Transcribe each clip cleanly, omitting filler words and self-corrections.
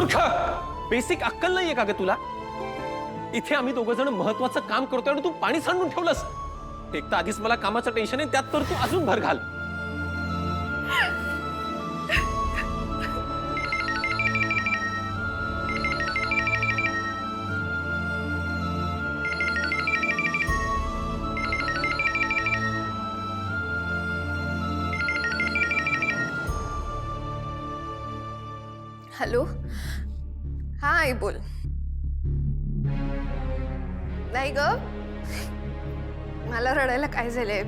मूर्ख, बेसिक अक्कल नाहीये का ग तुला? इथे आम्ही दोघं जण महत्वाचं काम करतोय आणि तू पाणी सांडून ठेवलंस. एक तर आधीच मला कामाचं टेन्शन आहे, त्यात तर तू अजून भर घाल. हॅलो, हा आई बोल. नाही ग, मला रडायला काय झालंय,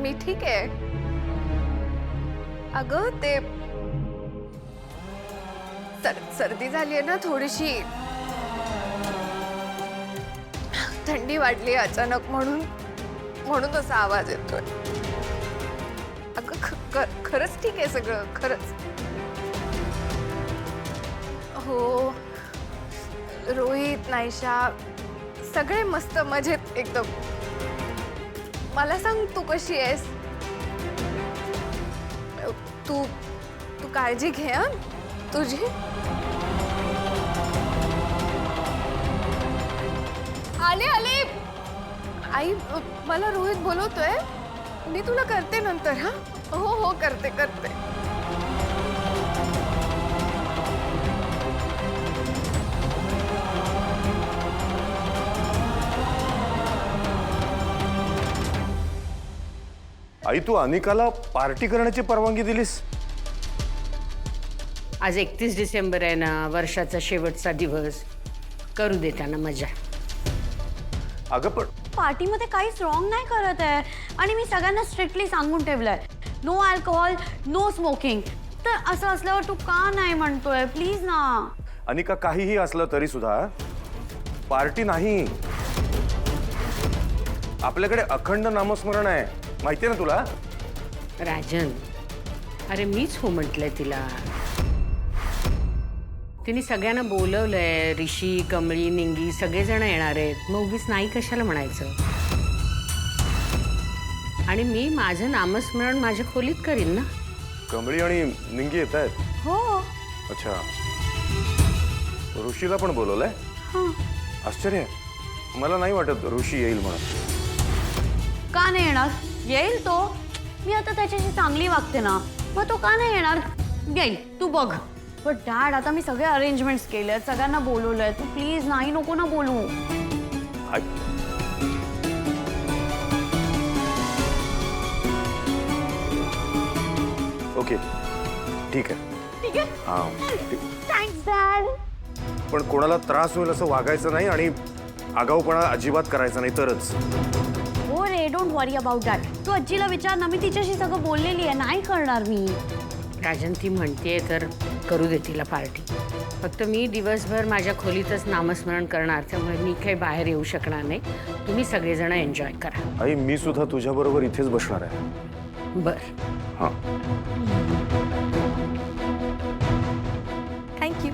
मी ठीक आहे. अगं ते सर्दी झाली आहे ना थोडीशी, थंडी वाढली अचानक, म्हणून असा आवाज येतोय. अगं खरंच ठीक आहे सगळं, खरंच. हो, रोहित, नायशा सगळे मस्त मजेत एकदम. मला सांग, तू कशी आहेस? तू काळजी घे हं तुझी. आले आई, मला रोहित बोलवतोय, मी तुला करते नंतर. हा, हो करते. आई, तू अनिकाला पार्टी करण्याची परवानगी दिलीस? आज 31 डिसेंबर आहे ना, वर्षाचा शेवटचा दिवस. करू दे त्यांना मजा. अगं पण पार्टीमध्ये काहीच रॉंग नाही करत आहे आणि मी सगळ्यांना स्ट्रिक्टली सांगून ठेवलंय, नो अल्कोहोल, नो स्मोकिंग. तर असं असल्यावर तू का नाही म्हणतोय? प्लीज ना. अनिका, काहीही असलं तरी सुद्धा पार्टी नाही. आपल्याकडे अखंड नामस्मरण आहे, माहितीये ना तुला? राजन, अरे मीच हो म्हटलंय तिला. तिने सगळ्यांना बोलवलंय, ऋषी, कमळी, निंगी सगळेजण येणार आहेत. मग उगीच नाही कशाला म्हणायचं. आणि मी माझं नामस्मरण माझ्या खोलीत करीन ना. कमळी आणि निंगी येत आहेत? हो. अच्छा, ऋषीला पण बोलवलंय? आश्चर्य आहे, मला नाही वाटत ऋषी येईल म्हणून. का नाही येणार? येईल तो. मी आता त्याच्याशी चांगली वागते ना, मग तो का नाही येणार? येईल, तू बघ. पण डॅड, आता मी सगळे अरेंजमेंट्स केले, सगळ्यांना बोलवलंय. तू प्लीज नाही, नको ना बोलू. ओके, ठीक आहे. हा, थँक्स डॅड. पण कोणाला त्रास होईल असं वागायचं नाही आणि आगाऊपणा अजिबात करायचा नाही तरच. हो रे, डोंट वरी अबाउट दॅट. तू आजीला विचार ना, मी तिच्याशी सगळं बोललेली आहे. नाही करणार मी. राजन, ती म्हणतेय तर करू दे तिला पार्टी. फक्त मी दिवसभर माझ्या खोलीतच नामस्मरण करणार, त्यामुळे मी काही बाहेर येऊ शकणार नाही. तुम्ही सगळेजण एन्जॉय करा. आई, मी सुद्धा तुझ्याबरोबर इथेच बसणार आहे. बरं. हां, थँक्यू.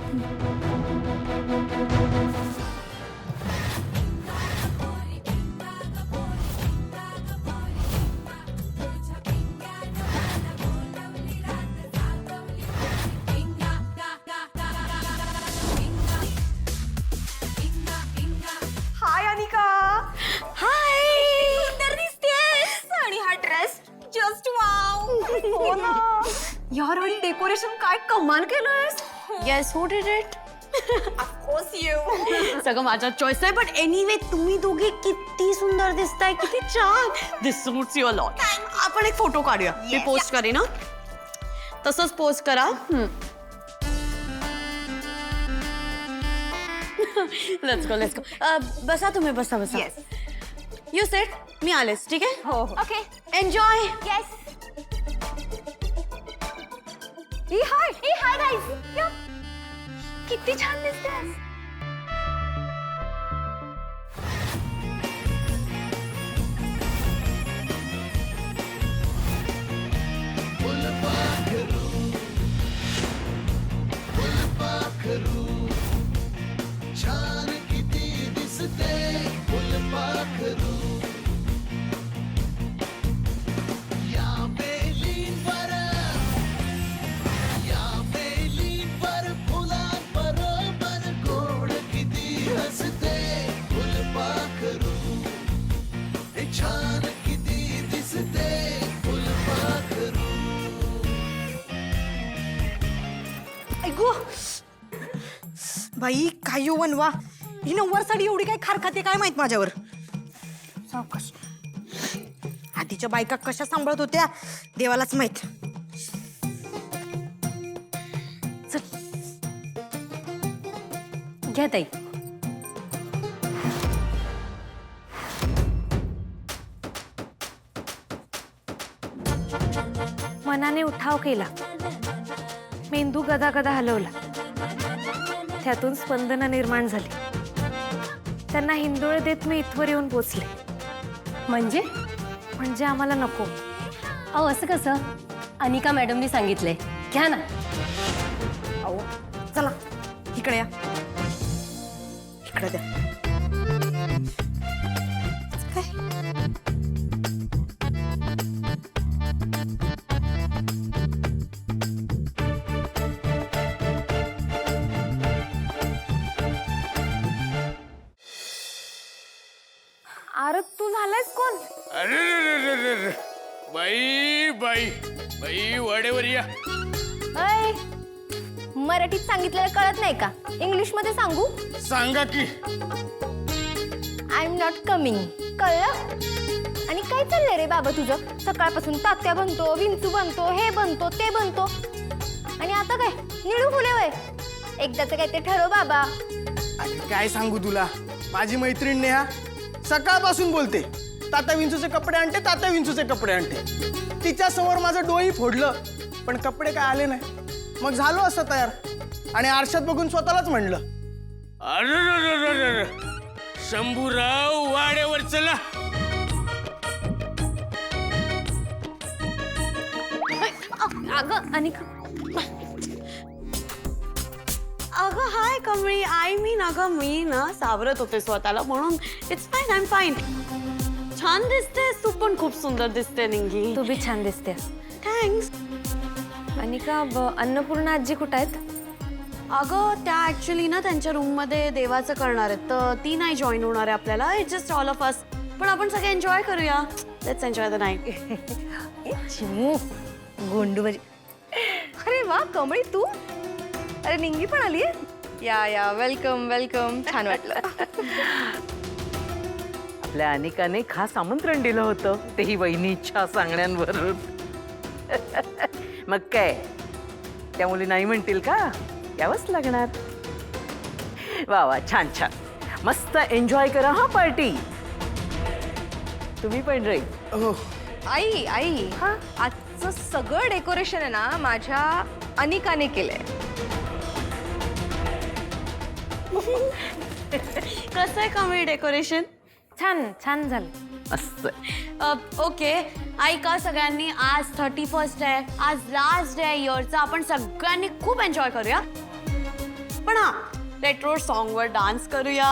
हाय अनिका. हाय. सुंदर दिसतेस. आणि हा ड्रेस जस्ट वाव. हो ना यार, आणि डेकोरेशन काय कमाल केलंयस. Yes, who did it? Of course you. सगळं माझा चॉईस आहे. बट एनिवे, तुम्ही दोघे किती सुंदर दिसताय, किती छान. दिस सूट्स यू अ लॉट. आपण एक फोटो काढूया. मी पोस्ट करेन ना, तसंच पोस्ट करा. Let's go. बसा तुम्ही, बसा. यू सेट, मी आलेच. ठीक आहे. हो. Okay, enjoy. Yes. Hi guys. किती छान दिसतेस. ऐकू बाई काय येऊ बनवा ही नऊवार साडी एवढी काय खार खाते काय माहित माझ्यावर सावकाश आधीच्या बायका कशा सांभाळत होत्या देवालाच माहित घ्या ताई. मनाने उठाव केला, मेंदू गदा गदा हलवला, त्यातून स्पंदनं निर्माण झाली. त्यांना हिंदोळे देत मी इथवर येऊन पोचले. म्हणजे आम्हाला नको. अहो असं कसं? अनिका मॅडमनी सांगितलंय, घ्या ना. अहो चला इकडे या इकडे द्या काय आरत तू झालायस कोण? अरे बाई बाई बाई वाडेवर या. अय, मराठीत सांगितलेलं कळत नाही का? इंग्लिश मध्ये सांगू? सांगा की. I am not coming. कळलं? आणि काय चाललंय रे बाबा तुझं? सकाळपासून तात्या बनतो, विंचू बनतो, हे बनतो, ते बनतो, आणि आता काय निळू फुले वय? एकदाच काय ते ठरव बाबा. अरे काय सांगू तुला, माझी मैत्रीण नेहा सकाळपासून बोलते तात्या विंचूचे कपडे आणते, तात्या विंचूचे कपडे आणते. तिच्या समोर माझं डोई फोडलं पण कपडे काय आले नाही. मग झालो असं तयार आणि आरशात बघून स्वतःलाच म्हणलं, अरे शंभूराव वाड्यावर चला. अगं अनिका. अगं हाय कमळी आय मीन अगं मी ना सावरत होते स्वतःला म्हणून it's fine I am fine. छान दिसतेस तू पण खूप सुंदर दिसते निंगी. तू बी छान दिसतेस. थँक्स. अनिका अन्नपूर्णा आजी कुठं आहेत? अगं त्या ऍक्च्युली ना त्यांच्या रूम मध्ये देवाचं करणार आहेत तर ती नाही जॉईन होणार आहे आपल्याला. It's just all of us. पण आपण सगळे एन्जॉय करूया. Let's enjoy the night. गोंडू बजी. अरे वा कमळी तू. अरे निंगी पण आली. या वेलकम वेलकम. छान वाटलं. आपल्या अनिकाने खास आमंत्रण दिलं होतं, तेही वहिनीच्या सांगण्यांवरून. मग काय त्या मुली नाही म्हणतील का? यावंच लागणार. वा वा छान छान मस्त एन्जॉय करा हा पार्टी. तुम्ही पण रे. हो आई आई आजचं सगळं डेकोरेशन आहे ना माझ्या अनिकाने केलंय. कसं आहे कमळी डेकोरेशन? छान छान झालं. मस्त. ओके ऐका सगळ्यांनी, आज 31st आहे, आज लास्ट डे आहे इयरचा. आपण सगळ्यांनी खूप एन्जॉय करूया. पण हा रेट्रो सॉन्गवर डान्स करूया.